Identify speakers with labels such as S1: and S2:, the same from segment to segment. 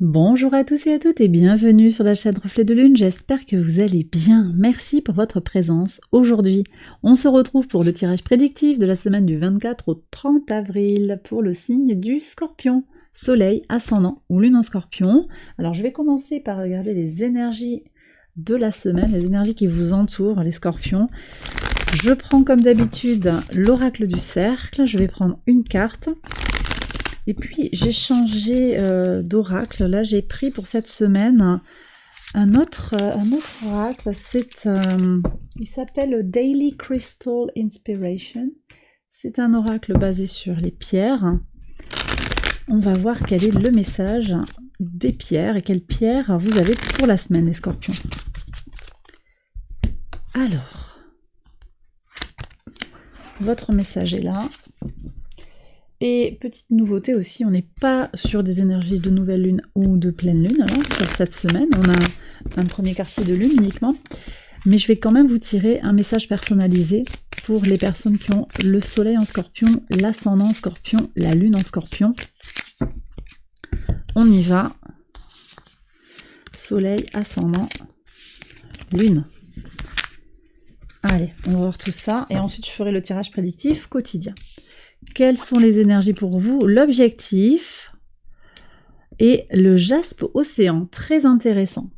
S1: Bonjour à tous et à toutes et bienvenue sur la chaîne Reflet de Lune, j'espère que vous allez bien. Merci pour votre présence. Aujourd'hui, on se retrouve pour le tirage prédictif de la semaine du 24 au 30 avril pour le signe du Scorpion, Soleil, Ascendant ou Lune en Scorpion. Alors je vais commencer par regarder les énergies de la semaine, les énergies qui vous entourent, les Scorpions. Je prends comme d'habitude l'oracle du cercle, je vais prendre une carte. Et puis j'ai changé d'oracle, là j'ai pris pour cette semaine un autre oracle, il s'appelle Daily Crystal Inspiration. C'est un oracle basé sur les pierres. On va voir quel est le message des pierres et quelles pierres vous avez pour la semaine les Scorpions. Alors, votre message est là. Et petite nouveauté aussi, on n'est pas sur des énergies de nouvelle lune ou de pleine lune, alors, sur cette semaine, on a un premier quartier de lune uniquement, mais je vais quand même vous tirer un message personnalisé pour les personnes qui ont le soleil en scorpion, l'ascendant en scorpion, la lune en scorpion. On y va. Soleil, ascendant, lune. Allez, on va voir tout ça, et ensuite je ferai le tirage prédictif quotidien. Quelles sont les énergies pour vous? L'objectif et le jaspe océan, très intéressant.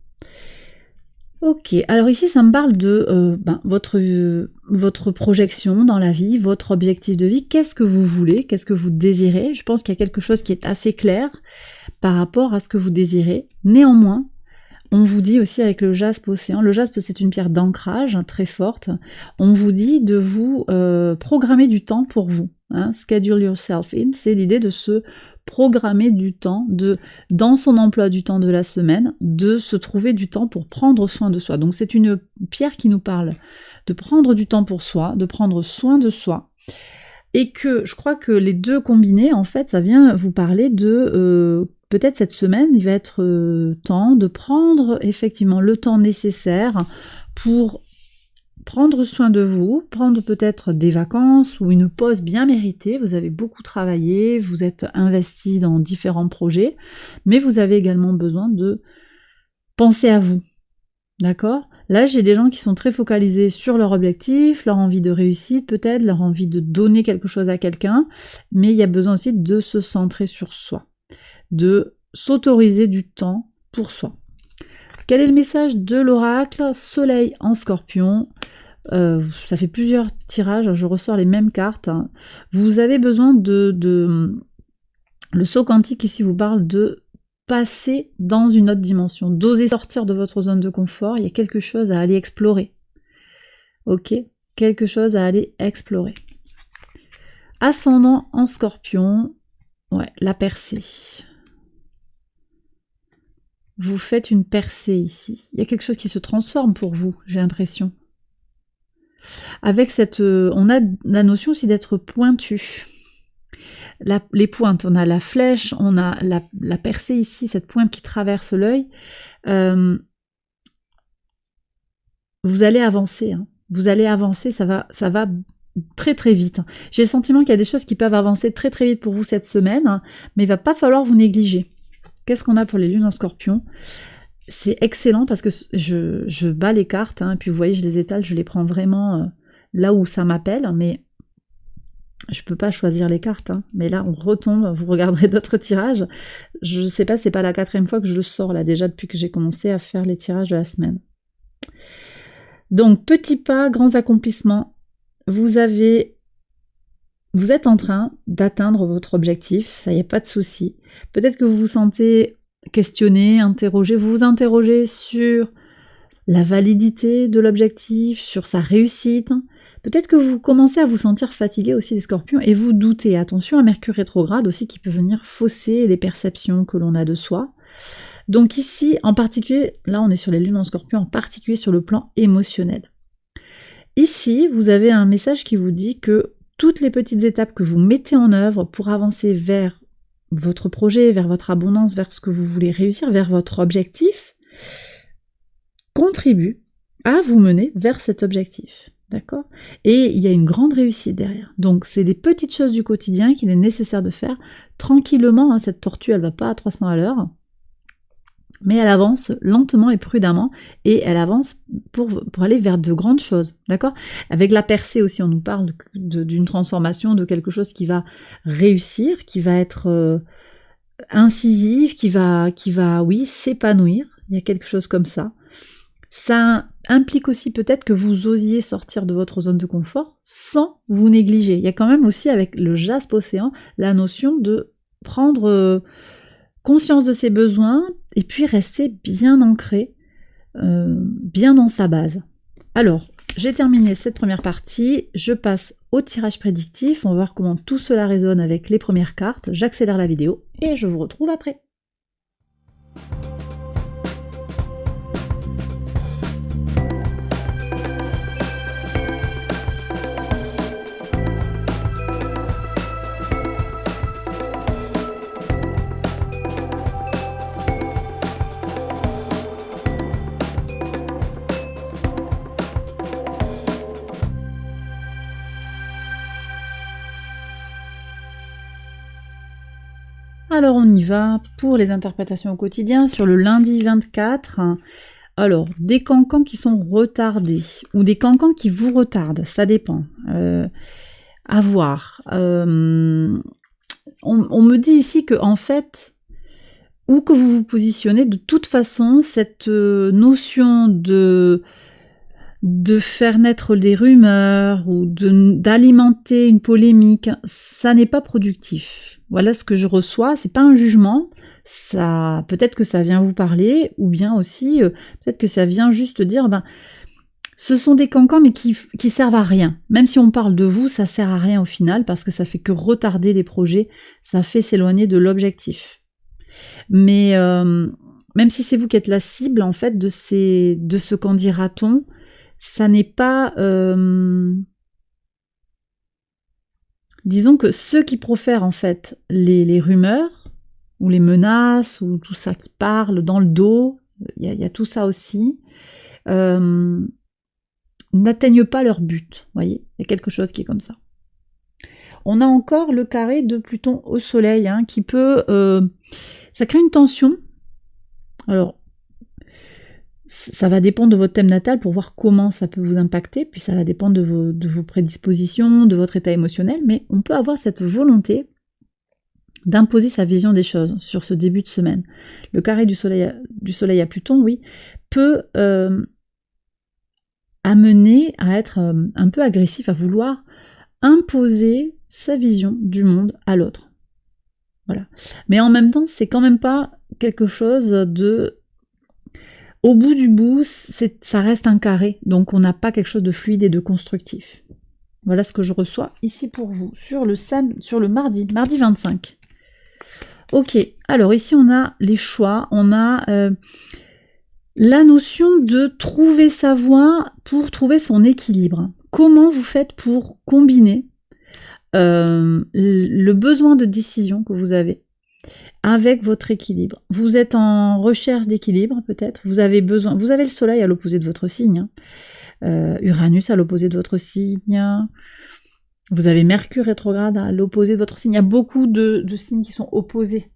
S1: Ok, alors ici ça me parle de votre projection dans la vie, votre objectif de vie, qu'est-ce que vous voulez, qu'est-ce que vous désirez. Je pense qu'il y a quelque chose qui est assez clair par rapport à ce que vous désirez. Néanmoins, on vous dit aussi avec le jaspe océan, le jaspe c'est une pierre d'ancrage très forte, on vous dit de vous programmer du temps pour vous. Hein, schedule yourself in, c'est l'idée de se programmer du temps, dans son emploi du temps de la semaine, de se trouver du temps pour prendre soin de soi. Donc c'est une pierre qui nous parle de prendre du temps pour soi, de prendre soin de soi. Et que je crois que les deux combinés, en fait, ça vient vous parler de... peut-être cette semaine, il va être temps de prendre effectivement le temps nécessaire pour prendre soin de vous, prendre peut-être des vacances ou une pause bien méritée. Vous avez beaucoup travaillé, vous êtes investi dans différents projets, mais vous avez également besoin de penser à vous. D'accord ? Là, j'ai des gens qui sont très focalisés sur leur objectif, leur envie de réussite peut-être, leur envie de donner quelque chose à quelqu'un, mais il y a besoin aussi de se centrer sur soi, de s'autoriser du temps pour soi. Quel est le message de l'oracle? Soleil en scorpion. Ça fait plusieurs tirages, je ressors les mêmes cartes. Vous avez besoin le saut quantique ici vous parle de passer dans une autre dimension, d'oser sortir de votre zone de confort. Il y a quelque chose à aller explorer. Ok, quelque chose à aller explorer. Ascendant en scorpion, ouais, la percée. Vous faites une percée ici. Il y a quelque chose qui se transforme pour vous, j'ai l'impression. Avec cette... on a la notion aussi d'être pointu. Les pointes, on a la flèche, on a la percée ici, cette pointe qui traverse l'œil. Vous allez avancer. Hein. Vous allez avancer, ça va très très vite. J'ai le sentiment qu'il y a des choses qui peuvent avancer très très vite pour vous cette semaine, mais il va pas falloir vous négliger. Qu'est-ce qu'on a pour les lunes en scorpion? C'est excellent parce que je bats les cartes, hein, puis vous voyez, je les étale, je les prends vraiment là où ça m'appelle, mais je peux pas choisir les cartes. Hein, mais là, on retombe, vous regarderez d'autres tirages. Je sais pas, c'est pas la 4e fois que je le sors là, déjà depuis que j'ai commencé à faire les tirages de la semaine. Donc, petits pas, grands accomplissements. Vous êtes en train d'atteindre votre objectif, ça y a pas de souci. Peut-être que vous vous sentez questionné, interrogé, vous vous interrogez sur la validité de l'objectif, sur sa réussite. Peut-être que vous commencez à vous sentir fatigué aussi les scorpions et vous doutez. Attention à Mercure rétrograde aussi qui peut venir fausser les perceptions que l'on a de soi. Donc ici, en particulier, là on est sur les lunes en scorpion, en particulier sur le plan émotionnel. Ici, vous avez un message qui vous dit que toutes les petites étapes que vous mettez en œuvre pour avancer vers votre projet, vers votre abondance, vers ce que vous voulez réussir, vers votre objectif, contribuent à vous mener vers cet objectif. D'accord ? Et il y a une grande réussite derrière. Donc c'est des petites choses du quotidien qu'il est nécessaire de faire tranquillement. Hein, cette tortue, elle va pas à 300 à l'heure. Mais elle avance lentement et prudemment, et elle avance pour aller vers de grandes choses, d'accord? Avec la percée aussi, on nous parle d'une transformation, de quelque chose qui va réussir, qui va être incisif, qui va, oui, s'épanouir. Il y a quelque chose comme ça. Ça implique aussi peut-être que vous osiez sortir de votre zone de confort sans vous négliger. Il y a quand même aussi avec le jaspe océan la notion de prendre conscience de ses besoins et puis rester bien ancré, bien dans sa base. Alors, j'ai terminé cette première partie, je passe au tirage prédictif, on va voir comment tout cela résonne avec les premières cartes, j'accélère la vidéo et je vous retrouve après. Alors on y va pour les interprétations au quotidien sur le lundi 24. Alors, des cancans qui sont retardés ou des cancans qui vous retardent, ça dépend. À voir. On me dit ici que en fait, où que vous vous positionnez, de toute façon, cette notion de faire naître des rumeurs ou d'alimenter une polémique, ça n'est pas productif. Voilà ce que je reçois, c'est pas un jugement, ça peut-être que ça vient vous parler, ou bien aussi peut-être que ça vient juste dire ce sont des cancans mais qui servent à rien. Même si on parle de vous, ça sert à rien au final parce que ça fait que retarder les projets, ça fait s'éloigner de l'objectif. Mais même si c'est vous qui êtes la cible en fait de ce qu'en dira-t-on, ça n'est pas... disons que ceux qui profèrent en fait les rumeurs, ou les menaces, ou tout ça qui parle dans le dos, il y a tout ça aussi, n'atteignent pas leur but, voyez, il y a quelque chose qui est comme ça. On a encore le carré de Pluton au soleil, qui peut... ça crée une tension. Alors, ça va dépendre de votre thème natal pour voir comment ça peut vous impacter, puis ça va dépendre de vos prédispositions, de votre état émotionnel, mais on peut avoir cette volonté d'imposer sa vision des choses sur ce début de semaine. Le carré du soleil à Pluton, oui, peut amener à être un peu agressif, à vouloir imposer sa vision du monde à l'autre. Voilà. Mais en même temps, c'est quand même pas quelque chose de... Au bout du bout, ça reste un carré, donc on n'a pas quelque chose de fluide et de constructif. Voilà ce que je reçois ici pour vous, sur le mardi 25. Ok, alors ici on a les choix, on a la notion de trouver sa voie pour trouver son équilibre. Comment vous faites pour combiner le besoin de décision que vous avez avec votre équilibre. Vous êtes en recherche d'équilibre peut-être, vous avez le soleil à l'opposé de votre signe, Uranus à l'opposé de votre signe, vous avez Mercure rétrograde à l'opposé de votre signe, il y a beaucoup de signes qui sont opposés,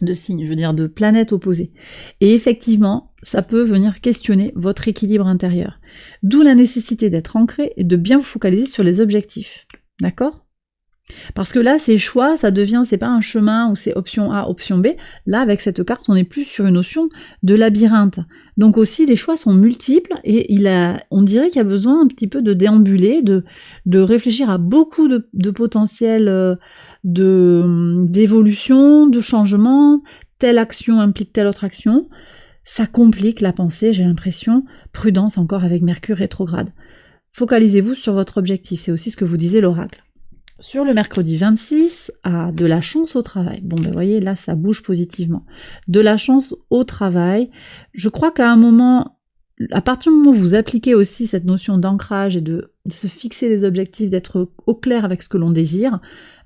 S1: de planètes opposées. Et effectivement, ça peut venir questionner votre équilibre intérieur. D'où la nécessité d'être ancré et de bien vous focaliser sur les objectifs. D'accord ? Parce que là, ces choix, c'est pas un chemin où c'est option A, option B. Là, avec cette carte, on est plus sur une notion de labyrinthe. Donc aussi, les choix sont multiples et on dirait qu'il y a besoin un petit peu de déambuler, de réfléchir à beaucoup de potentiel d'évolution, de changement. Telle action implique telle autre action. Ça complique la pensée, j'ai l'impression. Prudence encore avec Mercure rétrograde. Focalisez-vous sur votre objectif. C'est aussi ce que vous disait l'oracle. Sur le mercredi 26, de la chance au travail. Bon, ben voyez, là, ça bouge positivement. De la chance au travail. Je crois qu'à un moment, à partir du moment où vous appliquez aussi cette notion d'ancrage et de se fixer des objectifs, d'être au clair avec ce que l'on désire,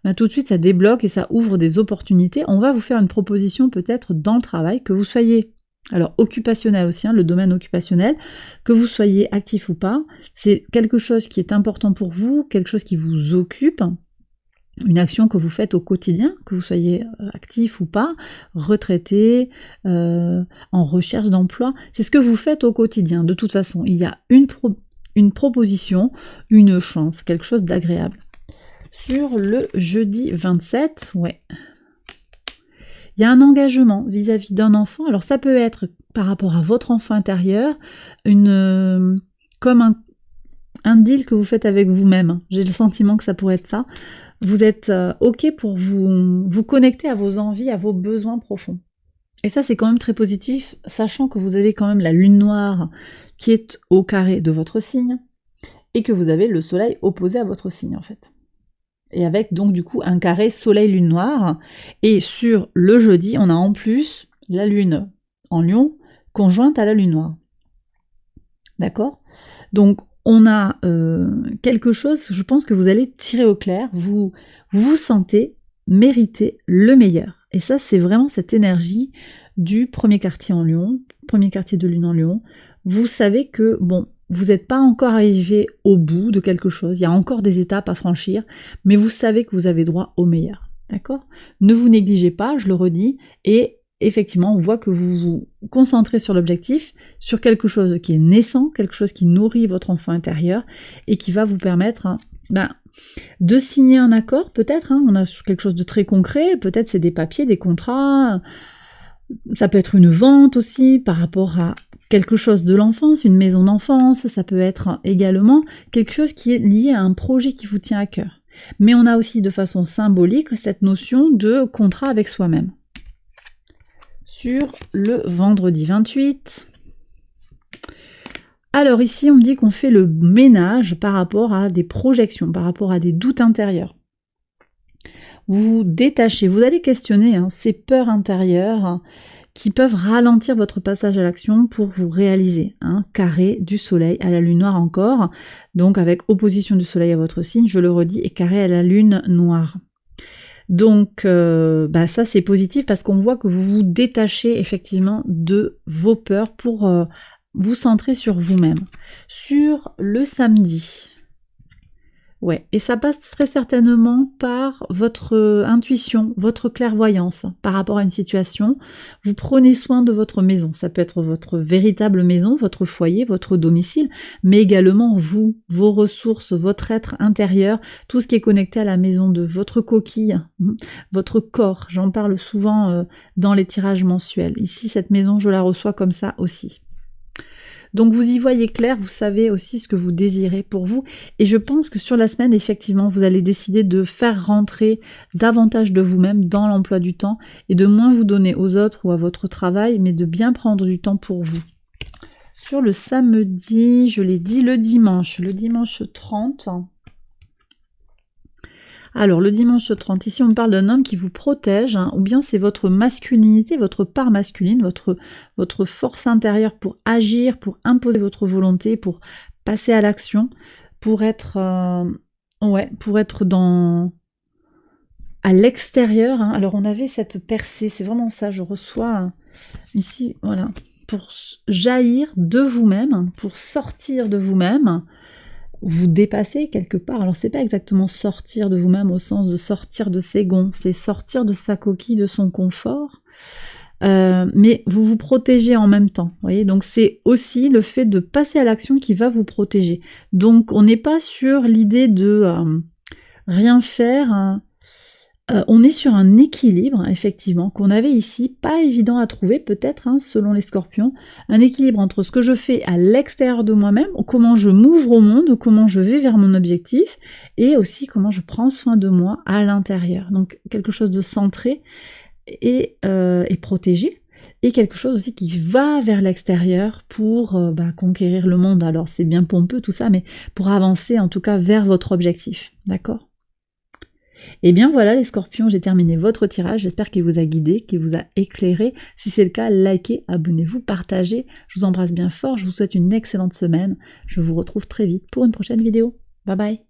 S1: ben tout de suite, ça débloque et ça ouvre des opportunités. On va vous faire une proposition peut-être dans le travail, que vous soyez... Alors, occupationnel aussi, le domaine occupationnel, que vous soyez actif ou pas, c'est quelque chose qui est important pour vous, quelque chose qui vous occupe. une action que vous faites au quotidien, que vous soyez actif ou pas, retraité, en recherche d'emploi, c'est ce que vous faites au quotidien. De toute façon, il y a une proposition, une chance, quelque chose d'agréable. Sur le jeudi 27, ouais, il y a un engagement vis-à-vis d'un enfant. Alors ça peut être par rapport à votre enfant intérieur, comme un deal que vous faites avec vous-même. J'ai le sentiment que ça pourrait être ça. Vous êtes OK pour vous connecter à vos envies, à vos besoins profonds. Et ça, c'est quand même très positif, sachant que vous avez quand même la lune noire qui est au carré de votre signe, et que vous avez le soleil opposé à votre signe, en fait. Et avec donc du coup un carré soleil-lune noire. Et sur le jeudi, on a en plus la lune en lion conjointe à la lune noire. D'accord ? Donc on a quelque chose, je pense que vous allez tirer au clair, vous vous sentez mériter le meilleur. Et ça, c'est vraiment cette énergie du premier quartier en lion, premier quartier de lune en lion. Vous savez que, bon, vous n'êtes pas encore arrivé au bout de quelque chose, il y a encore des étapes à franchir, mais vous savez que vous avez droit au meilleur. D'accord ? Ne vous négligez pas, je le redis, et effectivement, on voit que vous vous concentrez sur l'objectif, sur quelque chose qui est naissant, quelque chose qui nourrit votre enfant intérieur et qui va vous permettre de signer un accord, peut-être. On a sur quelque chose de très concret, peut-être c'est des papiers, des contrats, ça peut être une vente aussi par rapport à quelque chose de l'enfance, une maison d'enfance, ça peut être également quelque chose qui est lié à un projet qui vous tient à cœur. Mais on a aussi de façon symbolique cette notion de contrat avec soi-même. Sur le vendredi 28. Alors ici, on me dit qu'on fait le ménage par rapport à des projections, par rapport à des doutes intérieurs. Vous vous détachez, vous allez questionner ces peurs intérieures qui peuvent ralentir votre passage à l'action pour vous réaliser. Carré du soleil à la lune noire encore, donc avec opposition du soleil à votre signe, je le redis, et carré à la lune noire. Donc ça c'est positif parce qu'on voit que vous vous détachez effectivement de vos peurs pour vous centrer sur vous-même. Sur le samedi, ouais, et ça passe très certainement par votre intuition, votre clairvoyance par rapport à une situation. Vous prenez soin de votre maison, ça peut être votre véritable maison, votre foyer, votre domicile, mais également vous, vos ressources, votre être intérieur, tout ce qui est connecté à la maison de votre coquille, votre corps. J'en parle souvent dans les tirages mensuels. Ici, cette maison, je la reçois comme ça aussi. Donc vous y voyez clair, vous savez aussi ce que vous désirez pour vous. Et je pense que sur la semaine, effectivement, vous allez décider de faire rentrer davantage de vous-même dans l'emploi du temps et de moins vous donner aux autres ou à votre travail, mais de bien prendre du temps pour vous. Sur le samedi, je l'ai dit, le dimanche 30. Alors, le dimanche 30, ici on parle d'un homme qui vous protège, ou bien c'est votre masculinité, votre part masculine, votre force intérieure pour agir, pour imposer votre volonté, pour passer à l'action, pour être à l'extérieur. Alors, on avait cette percée, c'est vraiment ça, je reçois ici, voilà, pour jaillir de vous-même, pour sortir de vous-même, vous dépasser quelque part. Alors c'est pas exactement sortir de vous-même au sens de sortir de ses gonds, c'est sortir de sa coquille, de son confort, mais vous vous protégez en même temps, vous voyez. Donc c'est aussi le fait de passer à l'action qui va vous protéger. Donc on n'est pas sur l'idée de rien faire, on est sur un équilibre, effectivement, qu'on avait ici, pas évident à trouver peut-être, selon les scorpions, un équilibre entre ce que je fais à l'extérieur de moi-même, comment je m'ouvre au monde, comment je vais vers mon objectif, et aussi comment je prends soin de moi à l'intérieur. Donc quelque chose de centré et protégé, et quelque chose aussi qui va vers l'extérieur pour conquérir le monde. Alors c'est bien pompeux tout ça, mais pour avancer en tout cas vers votre objectif, d'accord ? Et bien voilà les scorpions, j'ai terminé votre tirage, j'espère qu'il vous a guidé, qu'il vous a éclairé. Si c'est le cas, likez, abonnez-vous, partagez. Je vous embrasse bien fort, je vous souhaite une excellente semaine. Je vous retrouve très vite pour une prochaine vidéo. Bye bye.